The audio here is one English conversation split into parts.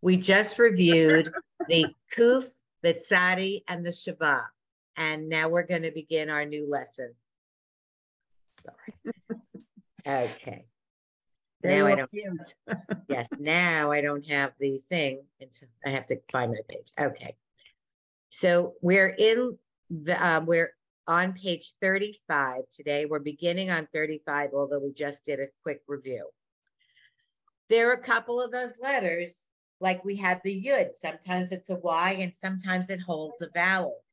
We just reviewed the Kuf, the Tzadi, and the Shabbat. And now we're going to begin our new lesson. Sorry. Okay. Now I don't. Yes, now I don't have the thing. I have to find my page. Okay. So we're on page 35 today. We're beginning on 35, although we just did a quick review. There are a couple of those letters, like we have the Yud. Sometimes it's a Y and sometimes it holds a vowel.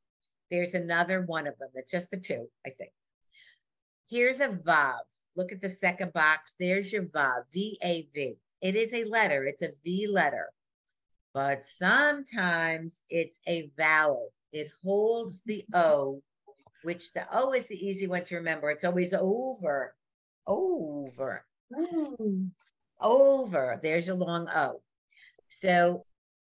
There's another one of them. It's just the two, I think. Here's a Vav. Look at the second box. There's your Vav, V-A-V. It is a letter. It's a V letter. But sometimes it's a vowel. It holds the O, which the O is the easy one to remember. It's always over, over, over. There's a long O. So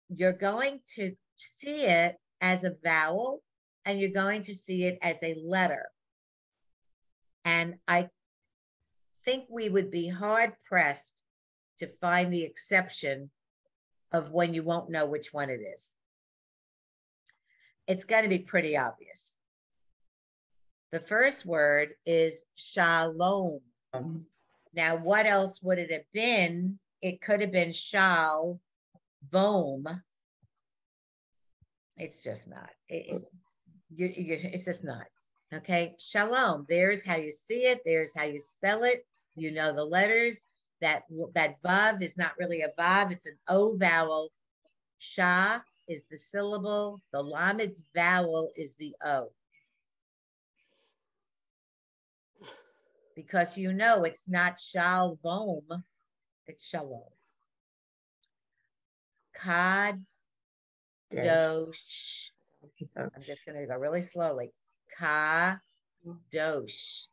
you're going to see it as a vowel and you're going to see it as a letter. And I think we would be hard pressed to find the exception of when you won't know which one it is. It's going to be pretty obvious. The first word is shalom. Now, what else would it have been? It could have been shal, vom. It's just not. It's just not. Okay, shalom. There's how you see it. There's how you spell it. You know the letters. That vav is not really a vav. It's an O vowel. Sha is the syllable. The lamed's vowel is the O. Because you know it's not shalom, it's shalom. Kadosh. I'm just going to go really slowly. Kadosh.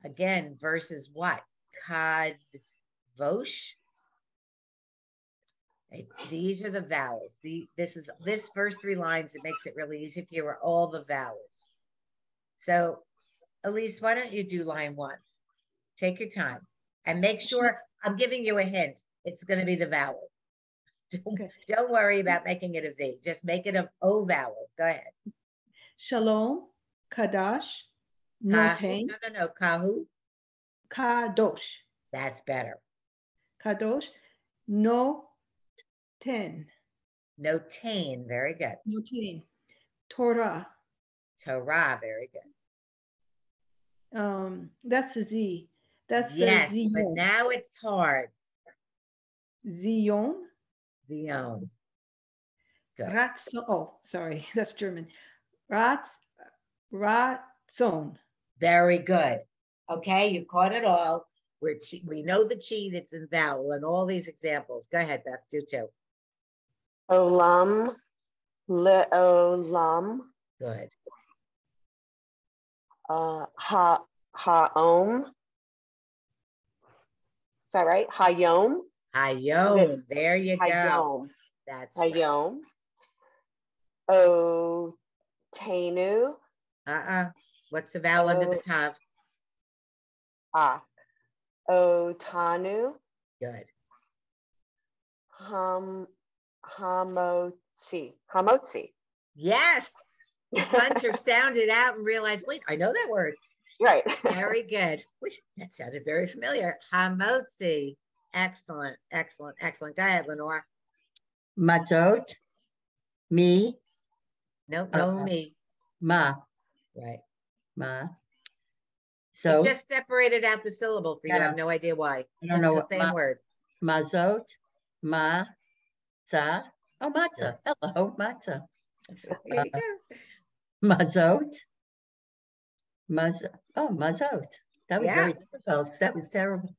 Again, versus what? Kadvosh. These are the vowels. This first three lines, it makes it really easy for you, are all the vowels. So, Elise, why don't you do line one? Take your time and make sure, I'm giving you a hint. It's going to be the vowel. Don't worry about making it a V. Just make it an O vowel. Go ahead. Shalom, Kadash, Notain. No. Kahu. Kadosh. That's better. Kadosh, no. 10. Notain, very good. Notain. Torah. Torah, very good. That's a Z. That's yes, Zion. but now it's hard. Zion. Zion. Ratzon. Oh, sorry, that's German. Ratzon. Very good. Okay, you caught it all. We know the chi that's in vowel and all these examples. Go ahead, Beth, do too. Olam, le'olam. Good. Ha'om. Is that right? Hayom. Hayom. There you go. Hayom. That's Hayom. Right. Otenu. What's the vowel under the tav? Otanu. Good. Hamotzi. Yes. It's fun to sound it out and realize, wait, I know that word. Right. Very good. That sounded very familiar. Hamotzi. Excellent. Go ahead, Lenore. Matzot. Me. No, me. Ma. Right. Ma. So it just separated out the syllable for you. I have no idea why. I don't know. It's the same word. Mazot. Ma. Sa. Oh, matzah. Hello, matzah. There you go. Mazot. Mazot. That was very difficult. That was terrible.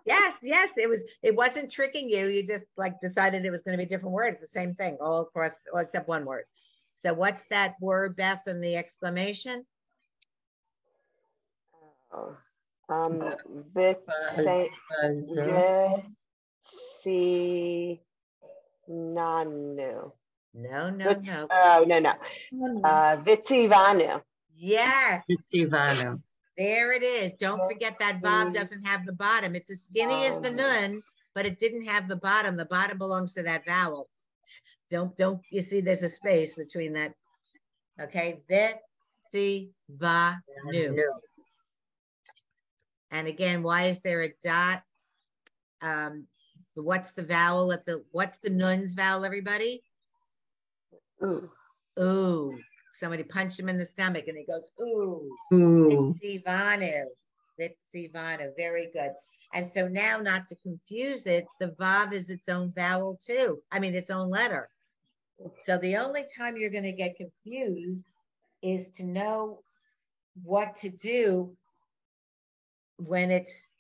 Yes. It wasn't tricking you. You just decided it was going to be a different word. It's the same thing all across, except one word. So what's that word, Beth, in the exclamation? Nanu. No. Oh, no. Vitzivanu. Yes. Vitzivanu. There it is. Don't forget that vav doesn't have the bottom. It's as skinny as the nun, but it didn't have the bottom. The bottom belongs to that vowel. Don't, you see there's a space between that. Okay, vetsivanu. And again, why is there a dot? What's the vowel what's the nun's vowel, everybody? Ooh. Ooh. Somebody punched him in the stomach and he goes, ooh. Ooh. Vetsivanu. Vetsivanu. Very good. And so now, not to confuse it, the vav is its own vowel too. I mean, its own letter. So the only time you're going to get confused is to know what to do when it's,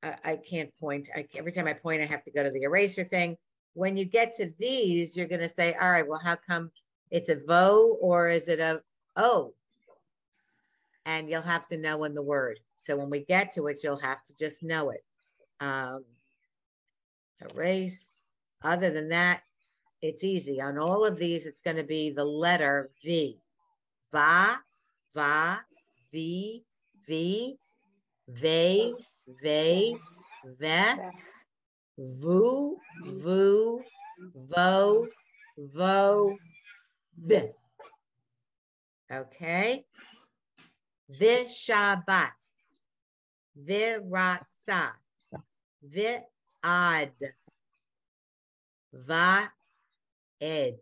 I can't point. Every time I point, I have to go to the eraser thing. When you get to these, you're going to say, all right, well, how come it's a vo or is it a o? And you'll have to know in the word. So when we get to it, you'll have to just know it. Erase. Other than that, it's easy. On all of these, it's going to be the letter V. Va, va, V, V, ve, ve, vu, vu, vo, vo, v. Okay. Vishabat, viratsa, viad, va, ed.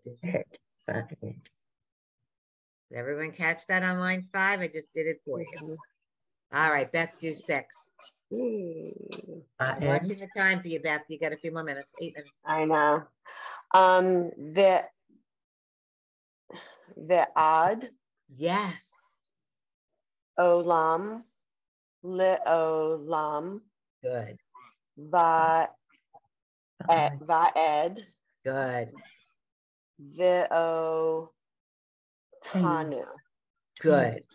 Did everyone catch that on line 5? I just did it for you. All right, Beth, do 6. I'm watching the time for you, Beth. You got a few more minutes. 8 minutes. I know. The odd. Yes. Olam. Leolam. Good. Vaed. Good. Tanu. Good.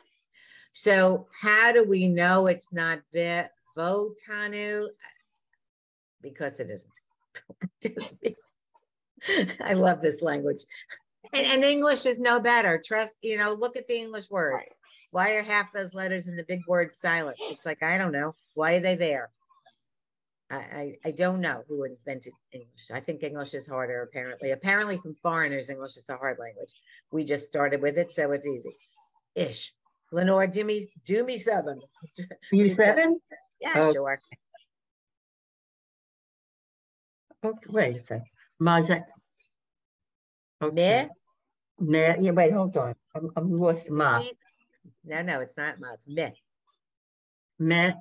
So how do we know it's not votanu? Because it isn't. I love this language. And English is no better. Trust, look at the English words. Right. Why are half those letters in the big words silent? It's like, I don't know. Why are they there? I don't know who invented English. I think English is harder, apparently. Apparently from foreigners, English is a hard language. We just started with it, so it's easy. Ish. Lenore, do me 7. You 7? Yeah, Oh. sure. Okay, wait a second. Maja. Okay. Me. Yeah, wait, hold on. I'm lost. Ma. No, it's not ma. It's me. Me.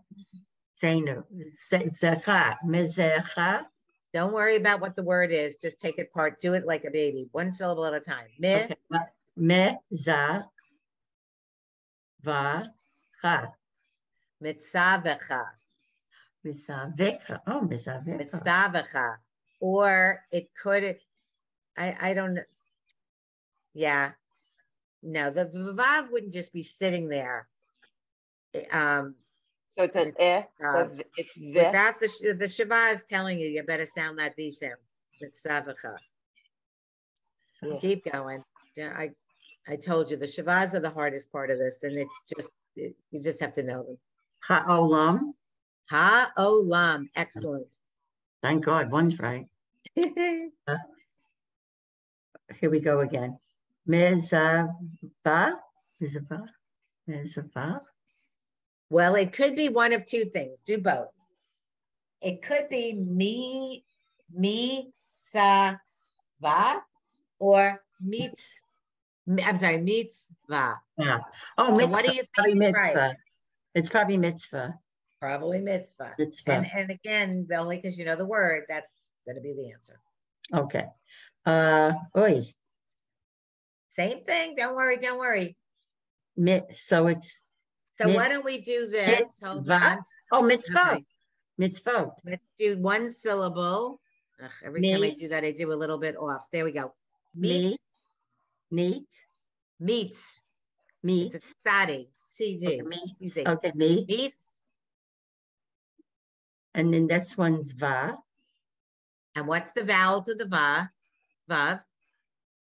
Zainu. Zecha. Mezecha. Don't worry about what the word is. Just take it part. Do it like a baby. One syllable at a time. Me. Okay. Me. Za. Va. Ha. Mitzavecha. Mitzavecha. Oh, mitzavecha. Mitzavecha. Or it could, I don't know. Yeah. No, the vav wouldn't just be sitting there. So it's an it's without the Shiva is telling you better sound that V sound. Mitzavecha. So keep going. I told you the Shivas are the hardest part of this, and it's just you just have to know them. Ha'olam. Ha'olam. Excellent. Thank God, one's right. Here we go again. Mezava. Well, it could be one of two things. Do both. It could be mi-sa-va or mitzvah. Yeah. Oh, mitzvah. So what do you think is right? It's probably mitzvah. Probably mitzvah. And again, only because you know the word, that's going to be the answer. Okay. Oi. Same thing. Don't worry. So it's. So why don't we do this? Hold on. Oh, mitzvah. Okay. Mitzvah. Let's do one syllable. Ugh, every time I do that, I do a little bit off. There we go. Meets. It's a study. CD. Okay, meets. Meets. And then this one's va. And what's the vowel to the va? Vav.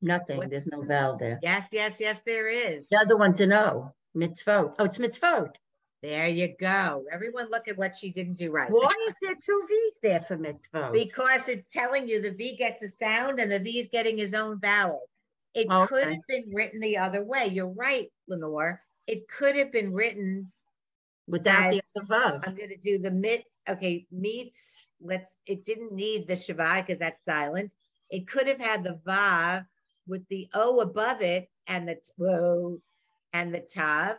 Nothing. There's no vowel there. Yes, there is. The other one's an O. Mitzvot. Oh, it's mitzvot. There you go. Everyone look at what she didn't do right. Why is there two V's there for mitzvot? Because it's telling you the V gets a sound and the V is getting his own vowel. It could have been written the other way. You're right, Lenore. It could have been written without the other vav. I'm going to do the mit. Okay, meets. It didn't need the shavai because that's silent. It could have had the vav with the O above it and the tvo and the tav.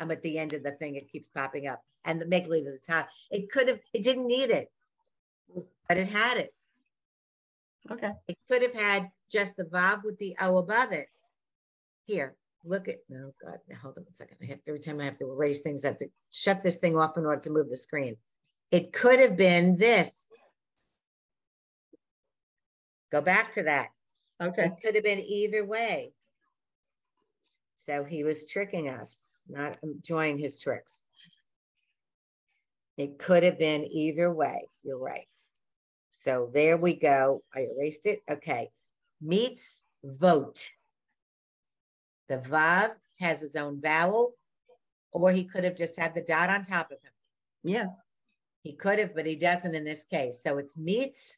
I'm at the end of the thing. It keeps popping up. And the make believe is a tav. It could have. It didn't need it, but it had it. Okay. It could have had just the vav with the O above it. Here, look at. Oh God! Now hold on a second. Every time I have to erase things, I have to shut this thing off in order to move the screen. It could have been this. Go back to that. Okay. It could have been either way. So he was tricking us, not enjoying his tricks. It could have been either way. You're right. So there we go. I erased it. Okay. Meets vote. The vav has his own vowel, or he could have just had the dot on top of him. Yeah. He could have, but he doesn't in this case. So it's meets,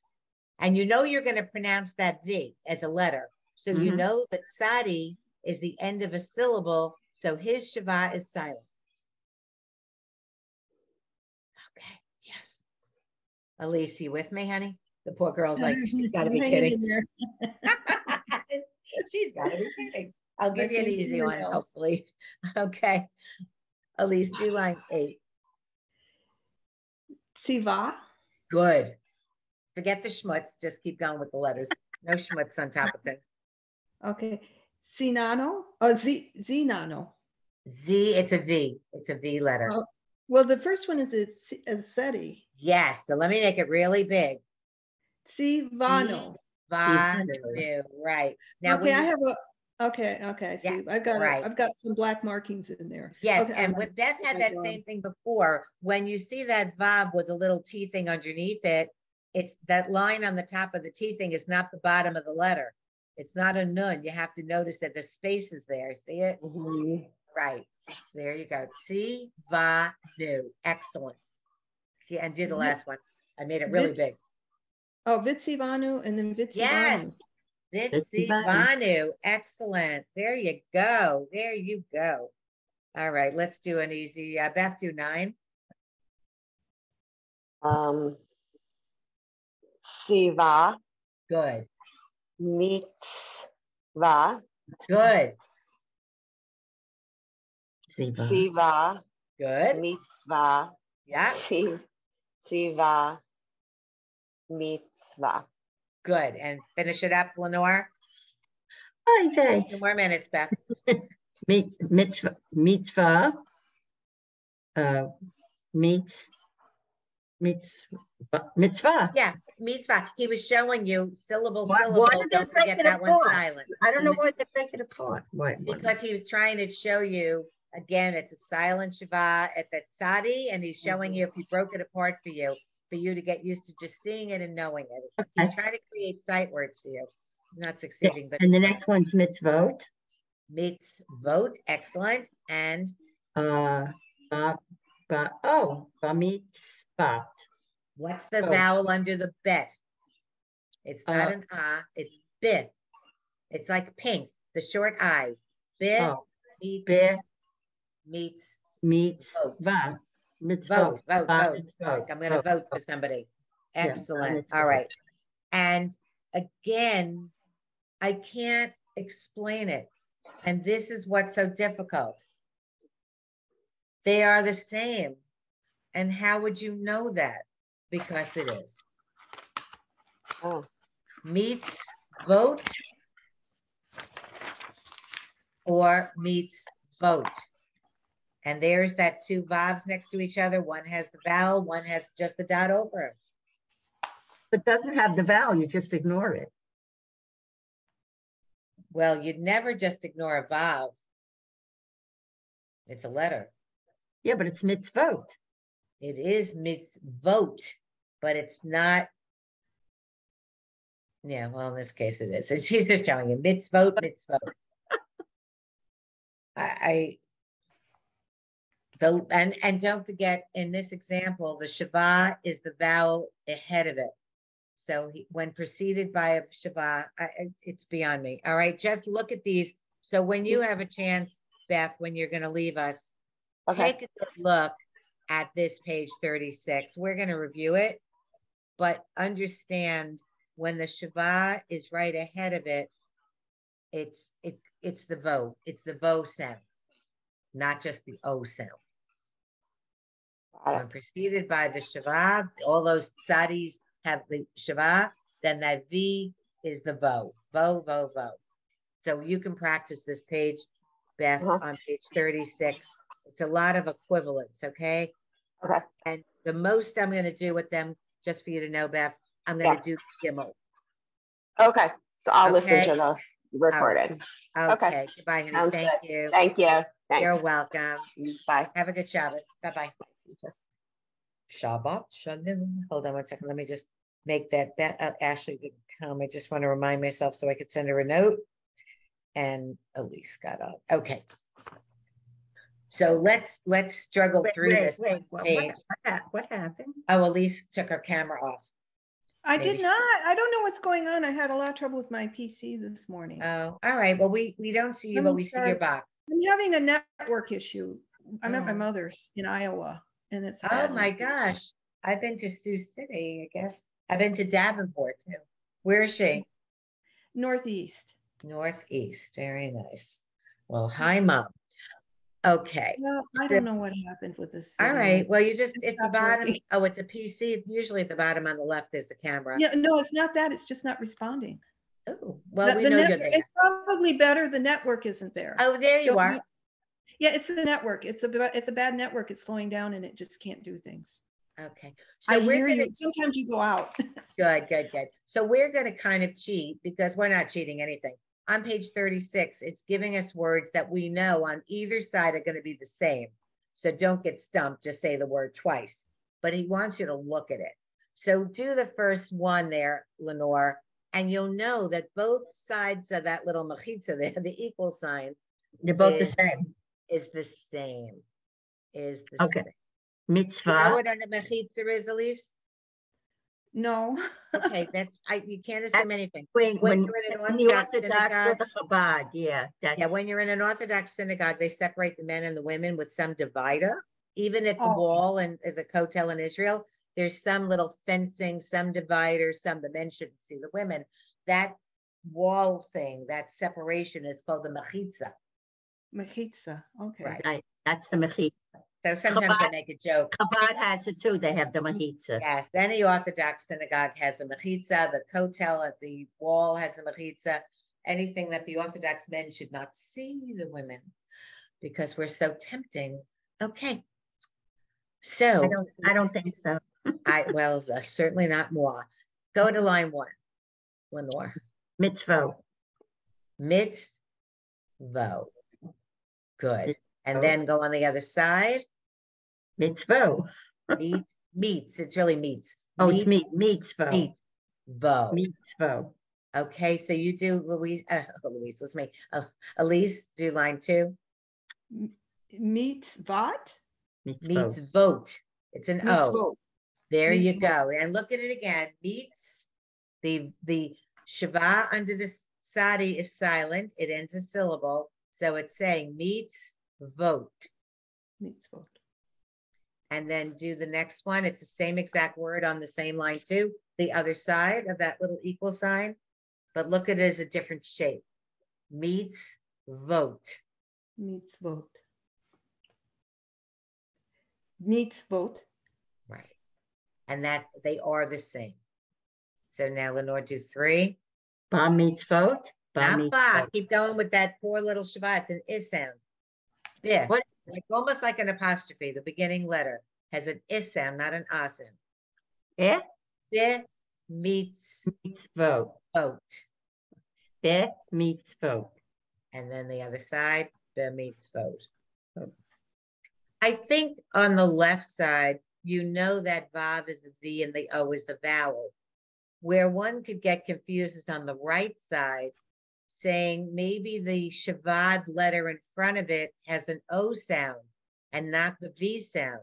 and you know you're going to pronounce that V as a letter. So you know that Sadi is the end of a syllable, so his Shava is silent. Okay, yes. Elise, you with me, honey? The poor girl's like, she's got to be kidding. She's got to be kidding. I'll give you an easy one, hopefully. Okay. Elise, do line 8. Siva. Good. Forget the schmutz. Just keep going with the letters. No schmutz on top of it. Okay. Sinano. Oh, Zinano. Z, it's a V. It's a V letter. Oh, well, the first one is a SETI. Yes. So let me make it really big. Sivano. Vanu. Right. Now, okay, I have a. Okay. I see. Yeah, I've got some black markings in there. Yes, okay, and when Beth had that same thing before, when you see that vav with a little T thing underneath it, it's that line on the top of the T thing is not the bottom of the letter. It's not a nun. You have to notice that the space is there. See it? Right. There you go. Si va nu. Excellent. Yeah, and do the last one. I made it really big. Oh, Vitsivanu and then Vitsivanu. Yes. Vitsivanu. Excellent. There you go. There you go. All right. Let's do an easy. Beth, do 9. Siva. Good. Mitzvah. Good. Siva. Good. Mitzvah. Yeah. Siva. Mitzvah. Good. And finish it up, Lenore. Okay. 2 more minutes, Beth. Mitzvah. Mitzvah. Yeah, mitzvah. He was showing you syllable. Why did they Don't break forget it that one apart? silent. I don't know why they break it apart. Why? Because he was trying to show you, again, it's a silent Shava at the tzadi, and he's showing you if he broke it apart for you to get used to just seeing it and knowing it. Okay. He's trying to create sight words for you. Not succeeding, but. And the next one's mitzvot. Mitzvot, excellent. And Bar mitzvot. what's the vowel under the bet? It's not an it's bit. It's like pink, the short I. Bit, meets va. Vote. I'm going to vote for somebody. Excellent. All right. And again, I can't explain it. And this is what's so difficult. They are the same. And how would you know that? Because it is. Meets vote or meets vote. And there's that 2 vowels next to each other. One has the vowel, one has just the dot over it. But doesn't have the vowel, you just ignore it. Well, you'd never just ignore a vowel. It's a letter. Yeah, but it's mitzvot. It is mitzvot, but it's not. Yeah, well, in this case it is. And she's just telling you mitzvot. The So, and don't forget, in this example, the Shava is the vowel ahead of it. So when preceded by a Shava, it's beyond me. All right, just look at these. So when you have a chance, Beth, when you're going to leave us, take a good look at this page 36. We're going to review it, but understand when the Shava is right ahead of it, it's the vo. It's the vo sound, not just the o sound. When preceded by the Shava, all those tzadis have the Shava, then that V is the vo. Vo, vo, vo. So you can practice this page, Beth, on page 36. It's a lot of equivalence, okay? Okay. And the most I'm going to do with them, just for you to know, Beth, I'm going to do Gimel. Okay. So I'll listen to the recording. Right. Okay. Goodbye, honey. Sounds Thank good. you. Thank you. Thanks. You're welcome. Bye. Have a good Shabbos. Bye-bye. Shabbat Shalom. Hold on one second. Let me just make that. Ashley didn't come. I just want to remind myself so I could send her a note. And Elise got up. Okay. So let's struggle through this. What happened? Oh, Elise took her camera off. I did not. I don't know what's going on. I had a lot of trouble with my PC this morning. Oh, all right. Well, we don't see you, but we see your box. I'm having a network issue. I'm at my mother's in Iowa, and it's oh my gosh. I've been to Sioux City, I guess. I've been to Davenport too. Where is she? Northeast. Northeast. Very nice. Well, hi, Mom. Okay. Well, I don't know what happened with this video. All right. Well, you just, if the bottom, oh, it's a PC. Usually at the bottom on the left is the camera. Yeah, no, it's not that. It's just not responding. Oh, well, we know you're there. It's probably better. The network isn't there. Oh, there you are. Yeah, it's the network. It's a bad network. It's slowing down and it just can't do things. Okay. So I hear you. Sometimes you go out. Good. So we're going to kind of cheat because we're not cheating anything. On page 36, it's giving us words that we know on either side are going to be the same. So don't get stumped, just say the word twice. But he wants you to look at it. So do the first one there, Lenore, and you'll know that both sides of that little mechitza there, the equal sign. They're both the same. Is the same. Same. Mitzvah. You know what a mechitza is, Elise? No. Okay, you can't assume anything. When you're in the Orthodox or the Chabad, yeah. When you're in an Orthodox synagogue, they separate the men and the women with some divider. Even at the wall and the kotel in Israel, there's some little fencing, some divider, the men shouldn't see the women. That wall thing, that separation is called the mechitza. Mechitza, okay. Right, that's the mechitza. So sometimes they make a joke. Chabad has it too. They have the mechitza. Yes, any Orthodox synagogue has a mechitza. The kotel at the wall has a mechitza. Anything that the Orthodox men should not see the women because we're so tempting. Okay. So I don't think so. Certainly not more. Go to line 1, Lenore. Mitzvah. Mitzvah. Good. And then go on the other side. Mitzvah. Meats. It's really meats. Oh, it's meat. Mitzvah. Mitzvah. Okay, so you do Elise, do line 2. Mitzvot? Mitzvot. It's an O. Vote. There you go. And look at it again. Meats. The Shava under the sadi is silent. It ends a syllable. So it's saying meats vote. Mitzvot. And then do the next one. It's the same exact word on the same line too. The other side of that little equal sign. But look at it as a different shape. Meets vote. Mitzvot. Mitzvot. Right. And that they are the same. So now Lenore, do 3. Bar mitzvot. Not ba. Keep going with that poor little Shabbat. It's an is sound. Yeah. What? Almost like an apostrophe. The beginning letter has an is sound, not an a sound. Eh? Be meets vote. Be meets vote. And then the other side, be meets vote. I think on the left side, you know that Vav is the V and the O is the vowel. Where one could get confused is on the right side, saying maybe the Shavad letter in front of it has an O sound and not the V sound.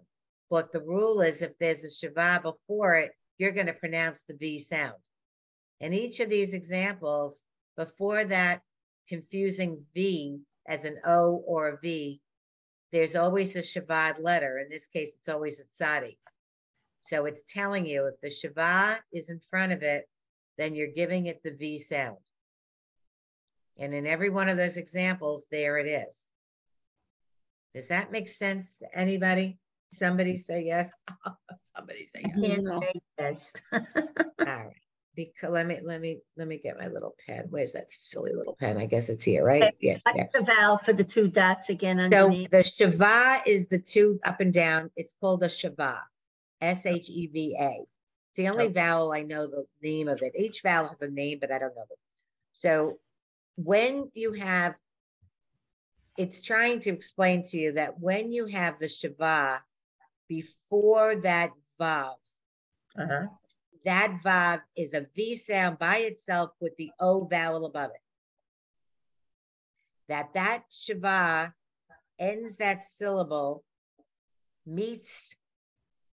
But the rule is if there's a Shiva before it, you're going to pronounce the V sound. In each of these examples, before that confusing V as an O or a V, there's always a Shiva letter. In this case, it's always a Tzadi. So it's telling you if the Shiva is in front of it, then you're giving it the V sound. And in every one of those examples, there it is. Does that make sense to anybody? Somebody say yes. Somebody say yes. I can't No. say yes. All right. Because let me get my little pen. Where's that silly little pen? I guess it's here, right? Okay. Yes. What's There. the vowel for the two dots again So underneath? the Shiva is the two up and down. It's called a Shiva, Sheva. It's the only Okay. vowel I know the name of it. Each vowel has a name, but I don't know it. So when you have, it's trying to explain to you that when you have the Shiva before that Vav, Uh-huh. that Vav is a V sound by itself with the O vowel above it. That Shiva ends that syllable, meets,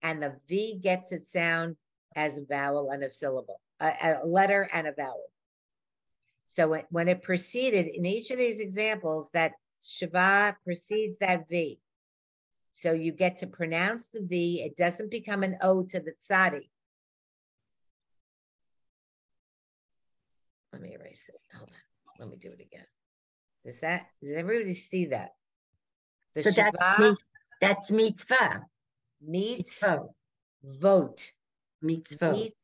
and the V gets its sound as a vowel and a syllable, a letter and a vowel. So when it preceded, in each of these examples, that Shiva precedes that V. So you get to pronounce the V. It doesn't become an O to the Tzadi. Let me erase it. Hold on. Let me do it again. Does everybody see that? The So Shiva that's mitzvah. meets Mitzvah. vote. Mitzvah. Meets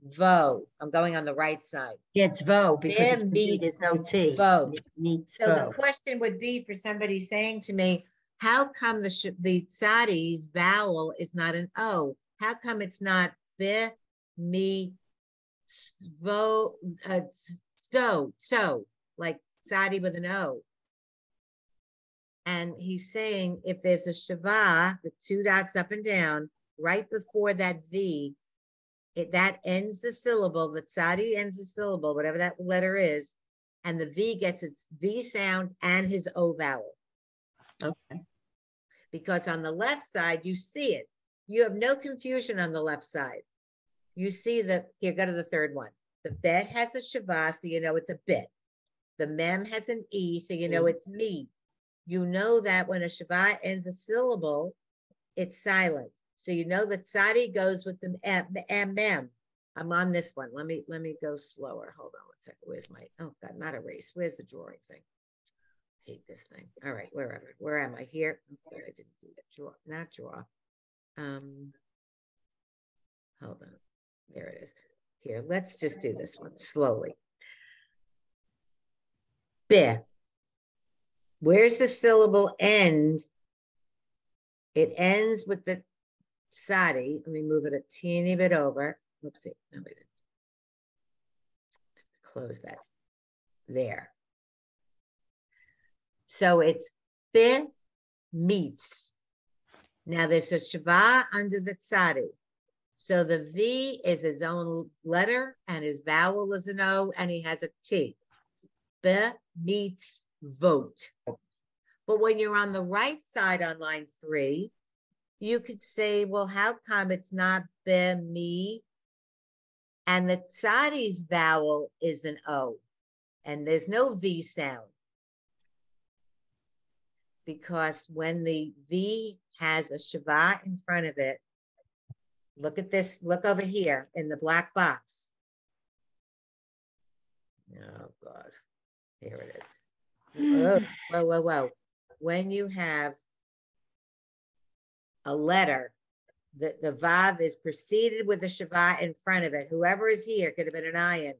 vo. I'm going on the right side. Yeah, it's vo because There it's V, meets there's no T. vo. So the Mitzvah. question would be for somebody saying to me, how come the Tzadi's vowel is not an O? How come it's not be, me, vo, so, like Tzadi with an O? And he's saying if there's a Shiva, the two dots up and down, right before that V, that ends the syllable, the Tzadi ends the syllable, whatever that letter is, and the V gets its V sound and his O vowel. Okay. Because on the left side, you see it. You have no confusion on the left side. You see here, go to the third one. The bet has a Shiva, so you know it's a bit. The mem has an E, so you know it's me. You know that when a Shiva ends a syllable, it's silent. So you know the Tzadi goes with the mem. I'm on this one. Let me go slower. Hold on one second. Where's my, oh God, not erase. Where's the drawing thing? Hate this thing. All right, where am I? Here. Oh, I didn't do that. Draw, not draw. Hold on. There it is. Here, let's just do this one slowly. Be. Where's the syllable end? It ends with the Tzadi. Let me move it a teeny bit over. Oopsie. No, we didn't. Close that. There. So it's be meets. Now there's a Shiva under the Tzadi. So the V is his own letter and his vowel is an O and he has a T. Be meets vote. But when you're on the right side on line 3, you could say, well, how come it's not be me? And the Tzadi's vowel is an O and there's no V sound. Because when the V has a Shiva in front of it, look at this, look over here in the black box. Oh God, here it is. Whoa. When you have a letter, the Vav is preceded with a Shiva in front of it. Whoever is here could have been an ayin.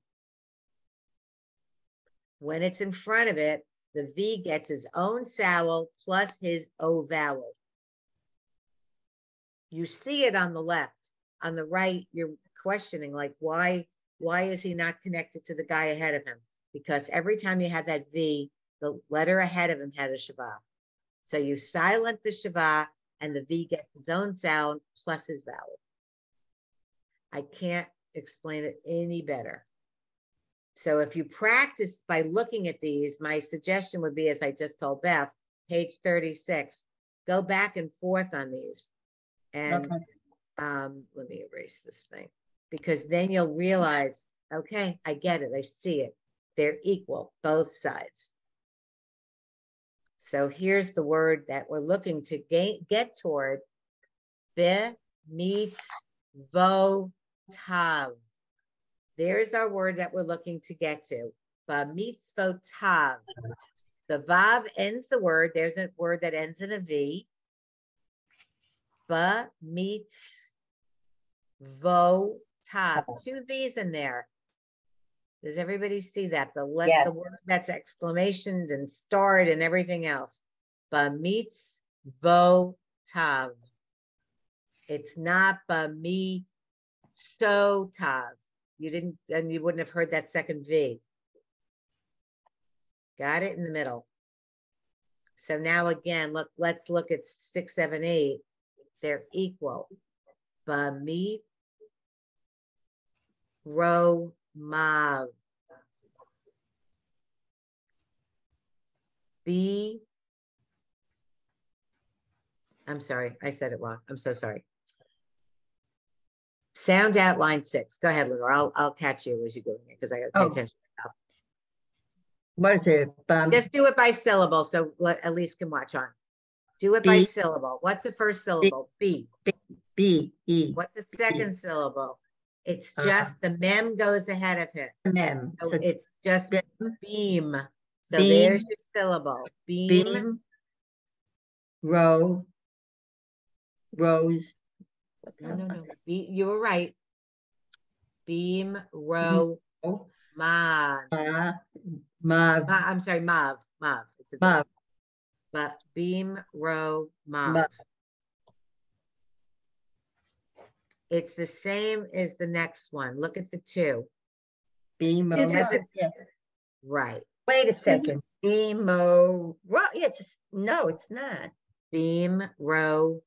When it's in front of it, the V gets his own vowel plus his O vowel. You see it on the left. On the right, you're questioning, like, why is he not connected to the guy ahead of him? Because every time you had that V, the letter ahead of him had a Shiva. So you silence the Shiva and the V gets its own sound plus his vowel. I can't explain it any better. So if you practice by looking at these, my suggestion would be, as I just told Beth, page 36, Go back and forth on these. And Okay. let me erase this thing, because then you'll realize, okay, I get it. I see it. They're equal, both sides. So here's the word that we're looking to get toward. Be meets vo tav. There's our word that we're looking to get to. Ba meets vo tav. The vav ends the word. There's a word that ends in a V. Ba meets vo tav. 2 V's in there. Does everybody see that? The Yes. word that's exclamations and start and everything else. Ba meets vo tav. It's not ba me so tav. You didn't, and you wouldn't have heard that second V. Got it in the middle. So now again, look, let's look at 6, 7, 8. They're equal. Ba mi ro mav. B. I'm sorry, I said it wrong. I'm so sorry. Sound out line 6. Go ahead, Lenore. I'll catch you as you're doing it, because I got to pay attention. What is it? Just do it by syllable, so Elise can watch on. Do it by B. syllable. What's the first syllable? B. B, E. What's the second syllable? It's just the mem goes ahead of it. Mem. So it's just beam. So beam. there's your syllable. Beam. Row. Rose. No. You were right. Beam, row, mav. Mav. I'm sorry, mav. It's a Mav. But beam, row, mav. It's the same as the next one. Look at the 2. Beam. Right. Wait a second. Beamo. Well, no, it's not. Beam, row,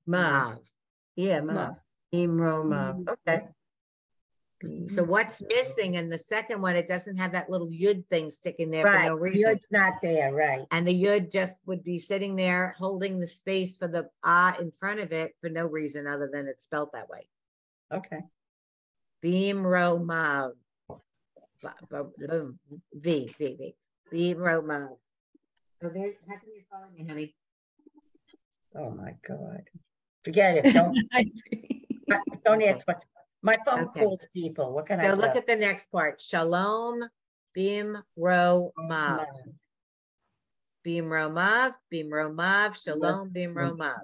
mav. Yeah, Mav. Beam, row, Mav. Okay. So what's missing in the second one? It doesn't have that little yud thing sticking there for no reason. Yud's not there, right? And the yud just would be sitting there holding the space for the ah in front of it for no reason other than it's spelled that way. Okay. Beam, row, mav. V. Beam, row, mav. Oh, there. How can you follow me, honey? Oh my God. Forget it. Don't ask what's my phone calls people. What can I do? So look at the next part. Shalom, beam, row, mav. Beam, row, mav. Beam, row, mav. Shalom, beam, row, mav.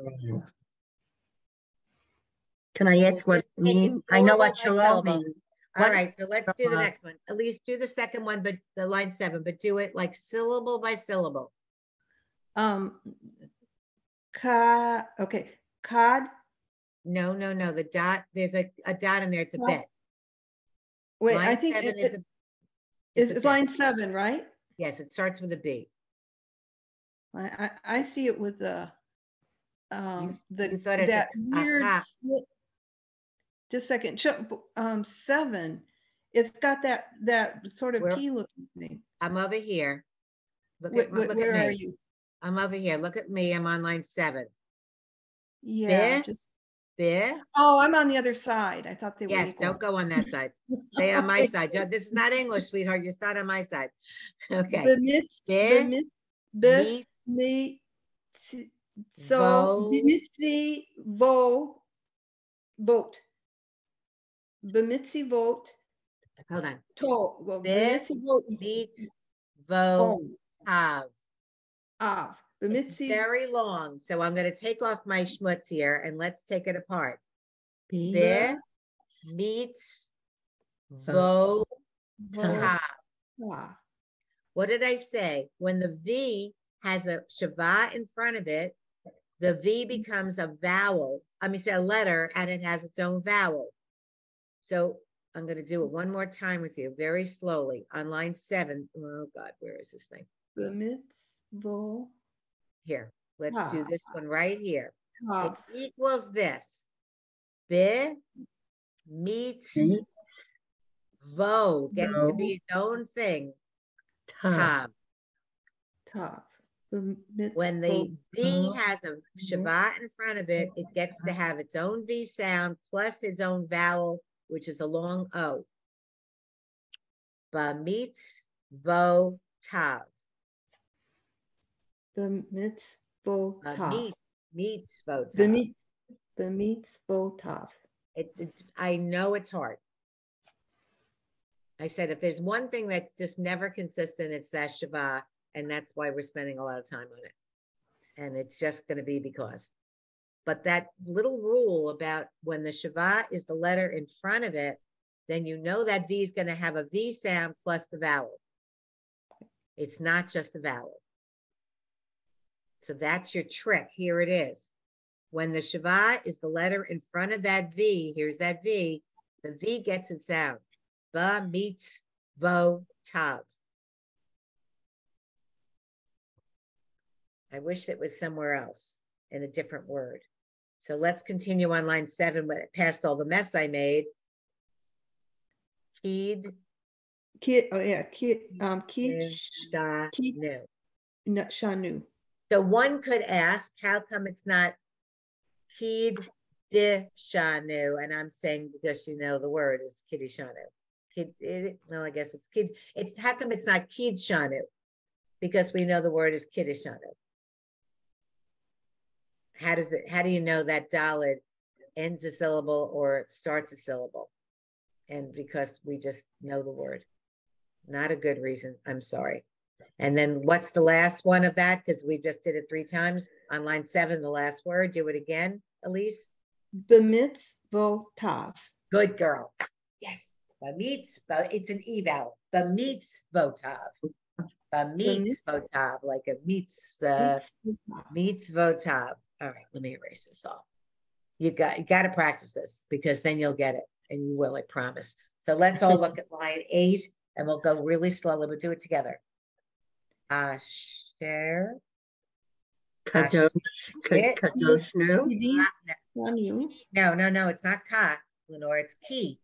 Can I ask what it means? I know what shalom means. All right, so let's do the next one. At least do the second one, but the line 7, but do it like syllable by syllable. Okay. Cod. No. The dot, there's a dot in there. It's a bit. Wait, line I think 7 it's line 7, right? Yes, it starts with a B. I see it with the that weird split. Just a second. 7. It's got that sort of key looking thing. I'm over here. Where are you? I'm over here. Look at me. I'm on line 7. Yeah. Oh, I'm on the other side. I thought they were equal. Don't go on that side. Stay on my side. This is not English, sweetheart. You start on my side. Okay. B'mitzi vote. B'mitzi vote. Hold on. B'mitzi vote. Meets vote av. It's very long, so I'm going to take off my schmutz here and let's take it apart. Be meets vo tav. What did I say? When the V has a shava in front of it, the V becomes a vowel. I mean, say a letter, and it has its own vowel. So I'm going to do it one more time with you, very slowly, on line 7. Oh God, where is this thing? The mitzvah. Here, let's do this one right here. It equals this. Be meets vo gets to be its own thing. Tav. When the V has a Shabbat in front of it, it gets to have its own V sound plus its own vowel, which is a long O. Ba-mitzvotav. B'mitzvotav. Mitzvotav. B'mitzvotav. I know it's hard. I said, if there's one thing that's just never consistent, it's that Shabbat, and that's why we're spending a lot of time on it. And it's just going to be because. But that little rule about when the Shabbat is the letter in front of it, then you know that V is going to have a V sound plus the vowel. It's not just a vowel. So that's your trick. Here it is. When the Shabbat is the letter in front of that V, here's that V, the V gets a sound. Ba-mitzvotav. I wish it was somewhere else in a different word. So let's continue on line 7, past all the mess I made. Kid. Oh yeah, Shanu. So one could ask, how come it's not Kid de Shanu? And I'm saying because you know the word is Kiddi Shanu. Well, I guess it's Kid. It's how come it's not Kid Shanu? Because we know the word is Kiddi Shanu. How do you know that Dalet ends a syllable or starts a syllable? And because we just know the word. Not a good reason. I'm sorry. And then what's the last one of that? Because we just did it 3 times. On line 7, the last word. Do it again, Elise. B'mitzvotav. Good girl. Yes. B'mitzvot. It's an eval. B'mitzvotav. B'mitzvotav, like a mitzvotav. All right, let me erase this off. You got to practice this because then you'll get it, and you will, I promise. So let's all look at line 8, and we'll go really slowly. We'll do it together. Asher. Kadosh nu. No, it's not ka, Lenore, it's ki.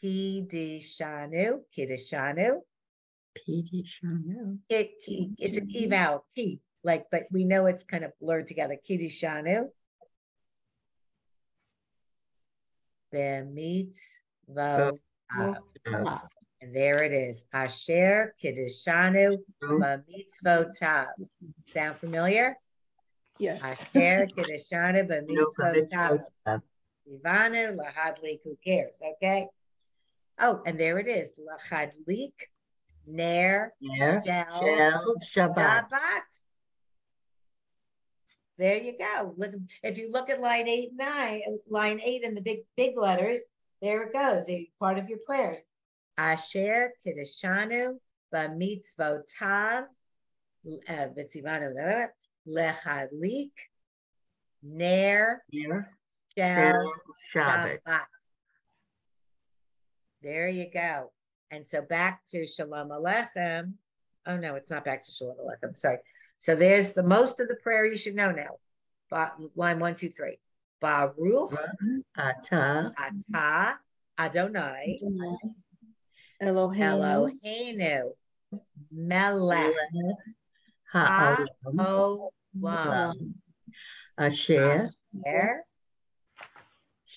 Kidishanu. It's an eval, ki. But we know it's kind of blurred together. Kidishanu. B'mitzvotav. And there it is. Asher Kiddushanu B'mitzvotav. Sound familiar? Yes. Asher Kiddushanu B'mitzvotav. Ivanu Lahadlik. Who cares? Okay. Oh, and there it is. Lahadlik Ner Shel Shabbat. There you go. Look, if you look at line 8 and 9, line 8 in the big letters, there it goes. They're part of your prayers. Asher Kiddushanu B'mitzvotav V'tzivanu Lechadlik Ner Shel Shabbat. There you go. And so back to Shalom Aleichem. Oh no, it's not back to Shalom Aleichem. Sorry. So there's the most of the prayer you should know now. Line 1, 2, 3. Baruch Atah Adonai Eloheinu Melech Ha'olam Asher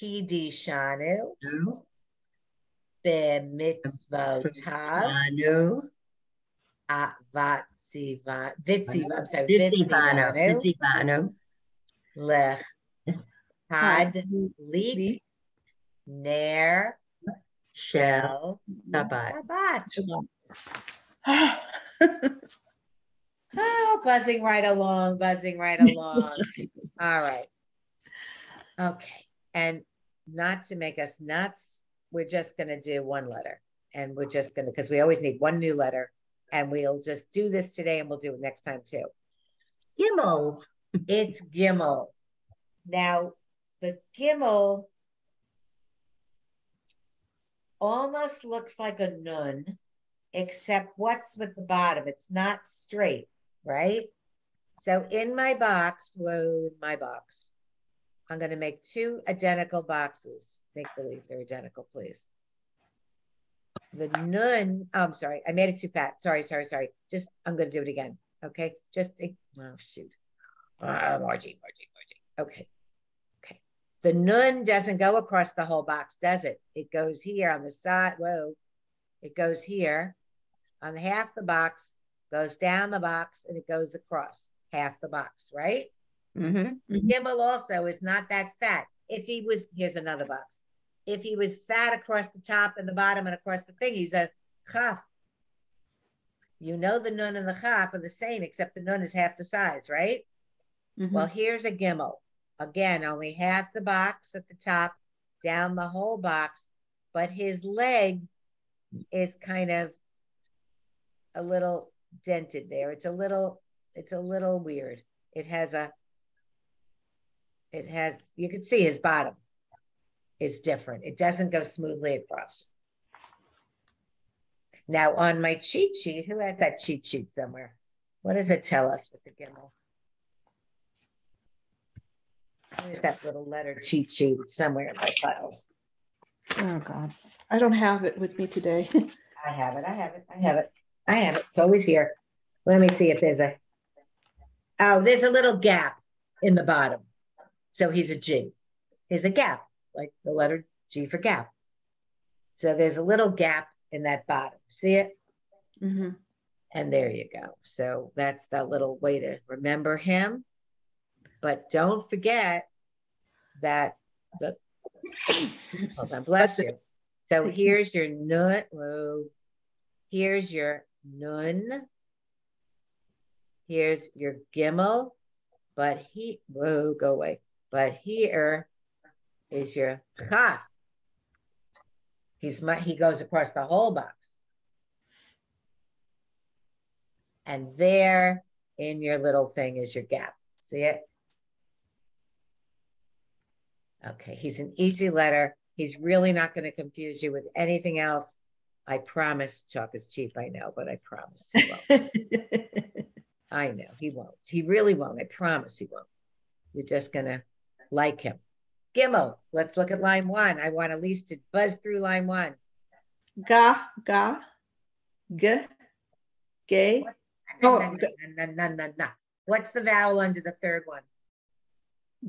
Kiddushanu B'mitzvotav Vitzivanu Lechadlik Ner Shel Shabbat. Oh, buzzing right along. All right. Okay. And not to make us nuts, we're just going to do one letter. And we're just going to, because we always need one new letter. And we'll just do this today and we'll do it next time too. Gimel. It's Gimel. Now, the Gimel almost looks like a nun, except what's with the bottom? It's not straight, right? So in my box, I'm going to make 2 identical boxes. Make believe they're identical, please. The nun, oh, I'm sorry, I made it too fat. Sorry. Just, I'm going to do it again. Okay, oh shoot. Margie. Okay. The nun doesn't go across the whole box, does it? It goes here on the side. Whoa. It goes here on half the box, goes down the box, and it goes across half the box, right? Gimel also is not that fat. If he was, here's another box. If he was fat across the top and the bottom and across the thing, he's a chaf. You know the nun and the chaf are the same, except the nun is half the size, right? Well, here's a gimel. Again, only half the box at the top, down the whole box, but his leg is kind of a little dented there. It's a little weird. You can see his bottom is different. It doesn't go smoothly across. Now on my cheat sheet, who had that cheat sheet somewhere? What does it tell us with the gimel? There's that little letter cheat sheet somewhere in my files. Oh God, I don't have it with me today. I have it. It's always here. Let me see if there's there's a little gap in the bottom. So he's a G. Here's a gap, like the letter G for gap. So there's a little gap in that bottom. See it? And there you go. So that's the little way to remember him. But don't forget that hold on, bless you. So here's your nun. Whoa. Here's your nun. Here's your gimel. But go away. But here is your chaf. He goes across the whole box. And there in your little thing is your gap. See it? Okay, he's an easy letter. He's really not going to confuse you with anything else. I promise. Chalk is cheap, I know, but I promise he won't. I know he won't. He really won't. I promise he won't. You're just going to like him. Gimel, let's look at line 1. I want Elise to buzz through line 1. Ga, g, gay. No. What's the vowel under the third one?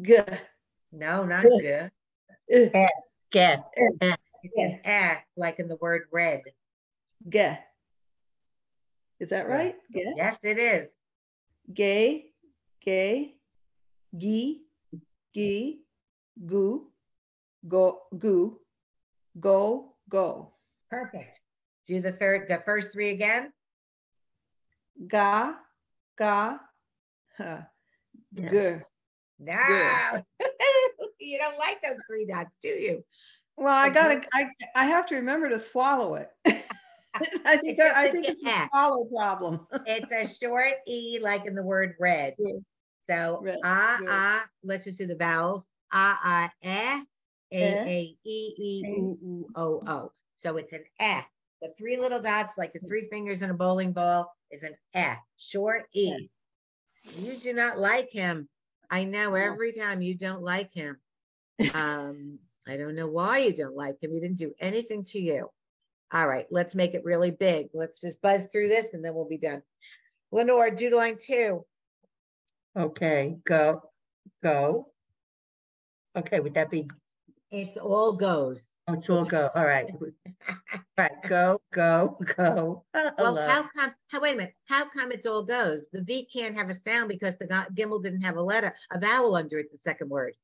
G. No, not good. Get. It's an like in the word red. G. Is that right? G? Yes, it is. Gay, gi, goo, go. Perfect. Do the first 3 again. Ga, No, you don't like those 3 dots, do you? Well, I have to remember to swallow it. I think it's a swallow problem. It's a short E, like in the word red. So red. Let's just do the vowels. E, O. So it's an eh. The 3 little dots, like the 3 fingers in a bowling ball, is an eh. Short E. You do not like him. I know every time you don't like him. I don't know why you don't like him. He didn't do anything to you. All right, let's make it really big. Let's just buzz through this and then we'll be done. Lenore, do line 2. Okay, go. Okay, would that be? It all goes. Oh, it's all go. All right. Right, go. Well, how come, wait a minute. How come it's all goes? The V can't have a sound because the gimel didn't have a vowel under it, the second word.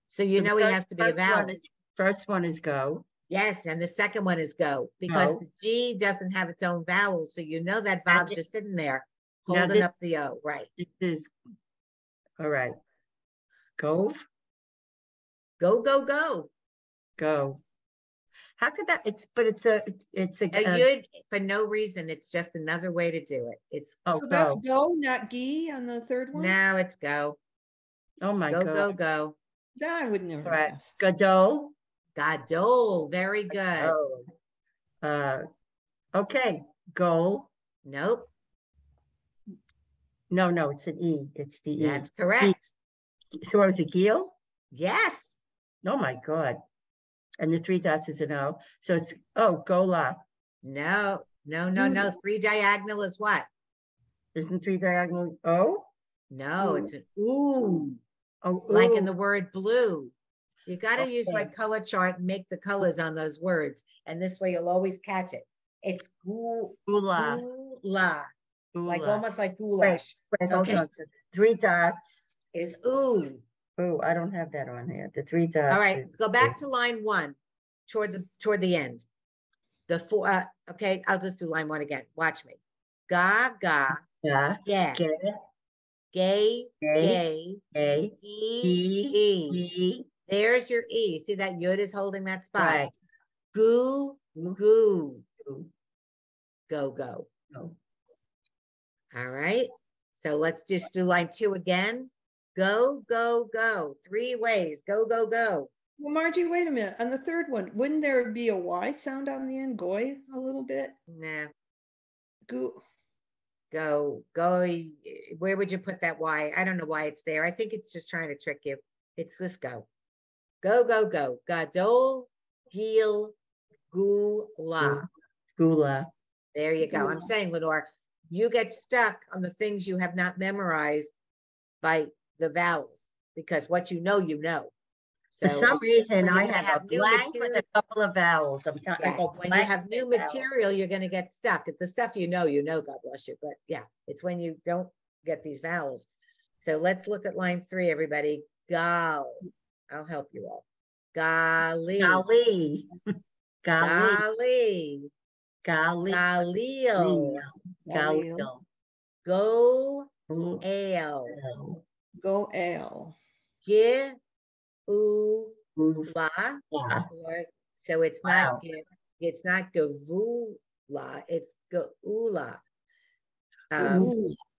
So he has to be a vowel. First one is go. Yes, and the second one is go because the G doesn't have its own vowel. So that vowel's just sitting there holding up the O, right? This is, all right. Go. Go. How could that? It's a yud for no reason. It's just another way to do it. It's so that's go, not gi on the third one. Now it's go. Oh my God. Go. I would never. Right. Gadol. Very good. Okay. Goal. Nope. No, it's an E. It's the E. That's correct. So what was it, Gil? Yes. Oh my God. And the 3 dots is an O. So it's, gola. No. 3 diagonal is what? Isn't three diagonal O? No, it's an ooh, Oh, like in ooh. the word blue. You got to use my Okay. color chart and make the colors on those words. And this way you'll always catch it. It's Gula. gula, like almost like goulash. Wait, hold Okay. on. So 3 dots. Is ooh. Oh, I don't have that on here. The 3 dots. All right, go back to line 1 toward the end. The 4, okay, I'll just do line 1 again. Watch me. Ga, ga, Yeah. ga, gay, gay, e. There's your E. See that yud is holding that spot. Right. Goo, goo. Go, go. No. All right. So let's just do line 2 again. Go, go, go. 3 ways. Go, go, go. Well, Margie, wait a minute. On the third one, wouldn't there be a Y sound on the end? Goy a little bit? No. Go. Go, go. Where would you put that Y? I don't know why it's there. I think it's just trying to trick you. It's this go. Go, go, go. Gadol, Gil, Gula. Gula. There you go. I'm saying, Lenore, you get stuck on the things you have not memorized by the vowels, because what you know, you know. So for some reason, I have a blank material, with a couple of vowels. yes, when you have new material, you're going to get stuck. It's the stuff you know, God bless you. But yeah, it's when you don't get these vowels. So let's look at line 3, everybody. Gal. I'll help you all. Gali. Gali. Gali. Galil. Galil. Go ale. Go ale. Give la. So it's not give, it's not gavula, it's gaula. Gaula.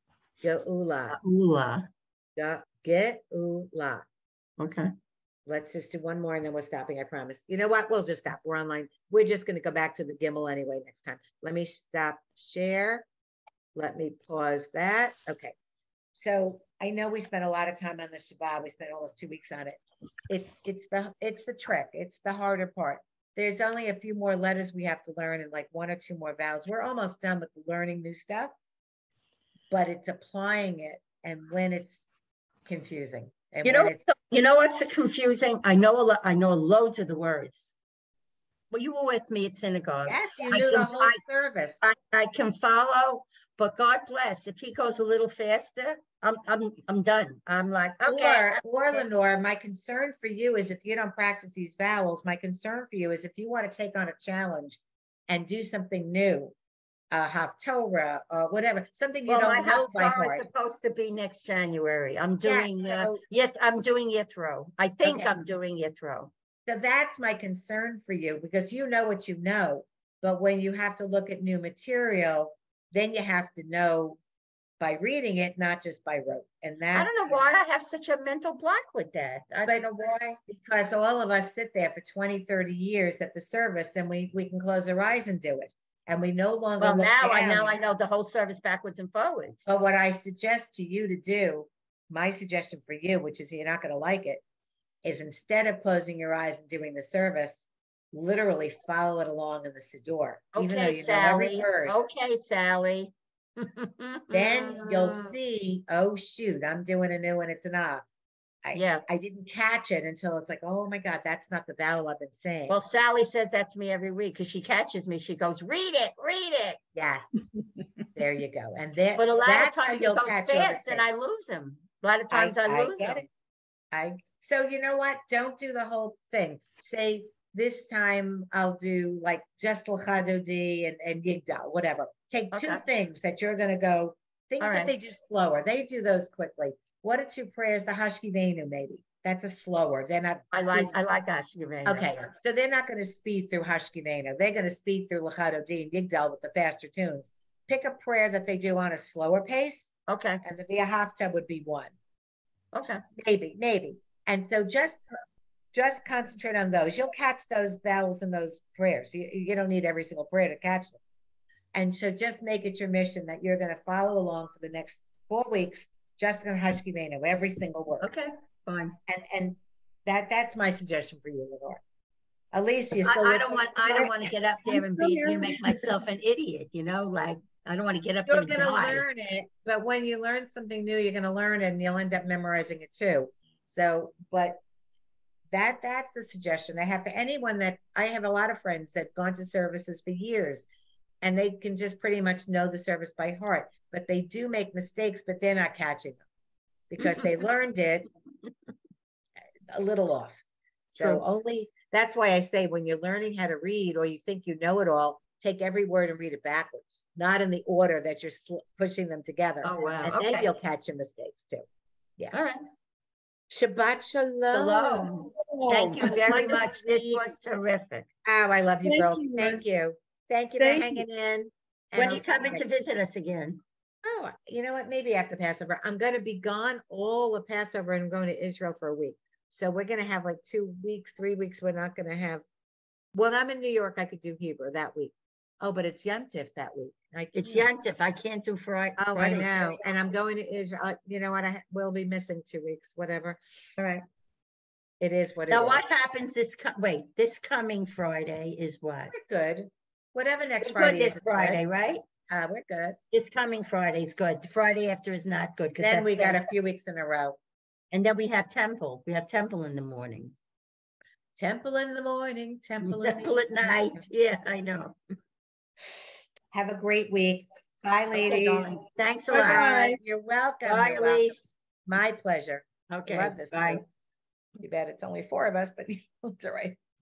Gaula. Okay. Let's just do one more and then we're stopping, I promise. You know what? We'll just stop. We're online. We're just going to go back to the Gimel anyway next time. Let me stop share. Let me pause that. Okay. So I know we spent a lot of time on the Shabbat. We spent almost 2 weeks on it. It's the trick. It's the harder part. There's only a few more letters we have to learn and like 1 or 2 more vowels. We're almost done with learning new stuff, but it's applying it and when it's confusing. And you know what's confusing? I know loads of the words. Well, you were with me at synagogue. Yes, you knew the whole service. I can follow, but God bless. If he goes a little faster, I'm done. I'm like, okay. Or Lenore, my concern for you is if you don't practice these vowels, my concern for you is if you want to take on a challenge and do something new, Haftorah or whatever, something you don't know by heart. It's supposed to be next January. I'm doing I'm doing Yithro. I think I'm doing Yithro. So that's my concern for you because you know what you know, but when you have to look at new material, then you have to know by reading it, not just by rote. And that I don't know why I have such a mental block with that. I don't know why. Because all of us sit there for 20, 30 years at the service and we can close our eyes and do it. And we no longer I know the whole service backwards and forwards. But what I suggest to you to do, my suggestion for you, which is you're not going to like it, is instead of closing your eyes and doing the service, literally follow it along in the Siddur. Okay, even though you Sally. know every word. Okay, Sally. Then you'll see, oh shoot, I'm doing a new one. It's an ah. I didn't catch it until it's like, oh my God, that's not the vowel I've been saying. Well, Sally says that to me every week because she catches me. She goes, read it. Yes. There you go. And then, but a lot of times he goes fast and I lose him. A lot of times I lose him. So you know what? Don't do the whole thing. Say this time I'll do like just L'chadodi and Yigdal, whatever. Take 2 things that you're going to go, things that they do slower. They do those quickly. What are 2 prayers? The Hashkivenu, maybe. That's a slower. They're not. I like Hashkivenu. Okay. So they're not going to speed through Hashkivenu. They're going to speed through L'chadodi and Yigdal with the faster tunes. Pick a prayer that they do on a slower pace. Okay. And the Via Hafta would be 1. Okay. Maybe. And so just concentrate on those. You'll catch those vowels in those prayers. You don't need every single prayer to catch them. And so just make it your mission that you're going to follow along for the next 4 weeks, just on Hashkivenu, every single word. Okay, fine. And that's my suggestion for you, Lenore. Alicia, I don't want to get up there and make myself an idiot, like I don't want to get up there You're and going to die. learn it, but when you learn something new, you're going to learn it and you'll end up memorizing it too. So, but that's the suggestion I have for anyone that I have a lot of friends that've gone to services for years and they can just pretty much know the service by heart, but they do make mistakes, but they're not catching them because they learned it a little off. So only, that's why I say when you're learning how to read or you think you know it all, take every word and read it backwards, not in the order that you're pushing them together. Oh, wow. And then you'll catch your mistakes too. Yeah. All right. Shabbat shalom. Thank you very much. This was terrific. Oh, I love you, Thank girls. you, Thank Margie. you. Thank you Thank for hanging in. When are you coming to visit us again? Oh, you know what? Maybe after Passover. I'm going to be gone all of Passover and I'm going to Israel for a week. So we're going to have like 2 weeks, 3 weeks. We're not going to have, when I'm in New York, I could do Hebrew that week. Oh, but it's Yom Tif that week. It's Yom Tif. I can't do Friday. Oh, I know. And I'm going to Israel. You know what? I will be missing 2 weeks, whatever. All right. It is what it is. Now, what happens this coming Friday is what? We're good. Whatever next We're Friday good is. this Friday, good. right? We're good. This coming Friday is good. The Friday after is not good. Then we got a few weeks in a row. And then we have temple. We have temple in the morning. Temple in the morning, temple at night. Yeah, I know. Have a great week. Bye, ladies. Okay, thanks a lot. Bye. You're welcome. Bye, You're welcome. Elise. My pleasure. Okay. Love this. Bye. Group. You bet it's only 4 of us, but it's all right.